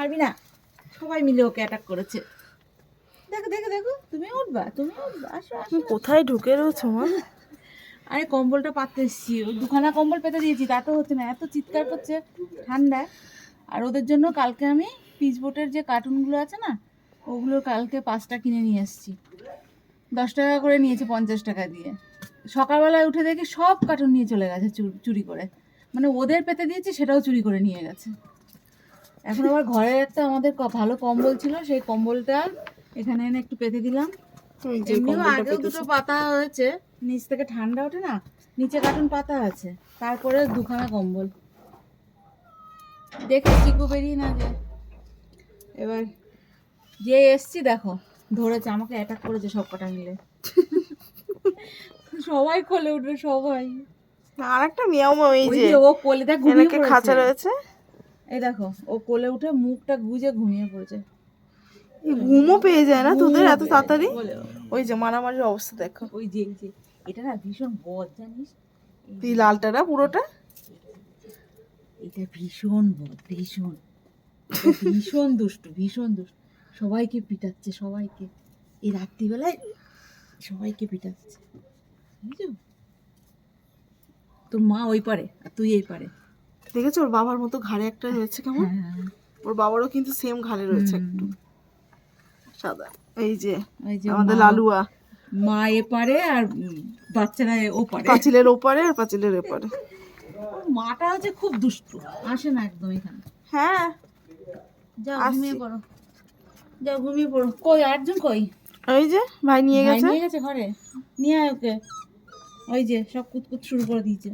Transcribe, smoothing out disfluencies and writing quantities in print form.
পারবি না। সবাই মিলে ওকে অ্যাটাক করেছে। দেখো দেখো দেখো, তুমি উঠবা, তুমি উঠবা, আসো আসো। তুমি কোথায় ঢুকে রয়েছো মা? আরে কম্বলটা পাততে এসেছি, ওই দুখানা কম্বল পেতে দিয়েছি, তাতেও হচ্ছে না, এত চিৎকার করছে ঠান্ডায়। আর ওদের জন্য কালকে আমি পিচ বোটের যে কার্টুনগুলো আছে না, ওগুলো কালকে 5টা কিনে নিয়ে এসেছি। 10 টাকা করে নিয়েছে, 50 টাকা দিয়ে। সকালবেলায় উঠে দেখি সব কার্টুন নিয়ে চলে গেছে চুরি করে। মানে ওদের পেতে দিয়েছি, সেটাও চুরি করে নিয়ে গেছে। এখন আবার ঘরের একটা আমাদের ভালো কম্বল ছিল, সেই কম্বলটা এখানে এনে একটু পেতে দিলাম। এমনিও আগেও দুটো পাতা হয়েছে, নিচ থেকে ঠান্ডা ওঠে না, নিচে কার্টুন পাতা আছে, তারপরে দুখানা কম্বল। দেখে চিকু বেরিয়ে না যে। এবার যে এসছি দেখো, ধরেছে আমাকে অ্যাটাক করেছে সব কটা মিলে। সবাই কোলে উঠবে সবাই। আর একটা মিয়াও মা, এই ওই যে যে ও কোলেটা ঘুমিয়ে এনাকে খাঁচা পড়েছে। রয়েছে। এই দেখো, ও কোলে উঠে মুখটা গুজে ঘুমিয়ে পড়েছে। এই ঘুমও পেয়ে যায় না তোদের এত ঘুমোবে, তাড়াতাড়ি? বলে। ওই যে মারামারির অবস্থা দেখো। ওই যে এই যে, এটা না ভীষণ বদ জানিস, এই লালটা না পুরোটা? এটা ভীষণ বদ, ভীষণ, ভীষণ দুষ্টু, ভীষণ দুষ্টু। সবাইকে পিটাচ্ছে, সবাইকে এই রাত্রিবেলায় সবাইকে পিটাচ্ছে, বুঝছো? তোর মা ওই পারে আর তুই এই পারে। দেখেছো ওর বাবার মতো ঘাড়ে একটা রয়েছে কেমন? হ্যাঁ, ওর বাবারও কিন্তু সেম ঘাড়ে রয়েছে একটু সাদা। এই যে ওই যে আমাদের মা, লালুয়া, মা এ পারে আর বাচ্চারা ও পারে। পাঁচিলের ওপারে আর পাঁচিলের এপারে। ওর মাটা হচ্ছে খুব দুষ্টু, আসে না একদম এখানে। হ্যাঁ যাও আসছি। ঘুমিয়ে পড়ো, যাও ঘুমিয়ে পড়ো। কই আরেকজন কই? ওই যে ভাই নিয়ে ভাই গেছে। নিয়ে গেছে ঘরে, নিয়ে আয় ওকে। ওই যে সব কুতকুত শুরু করে দিয়েছে।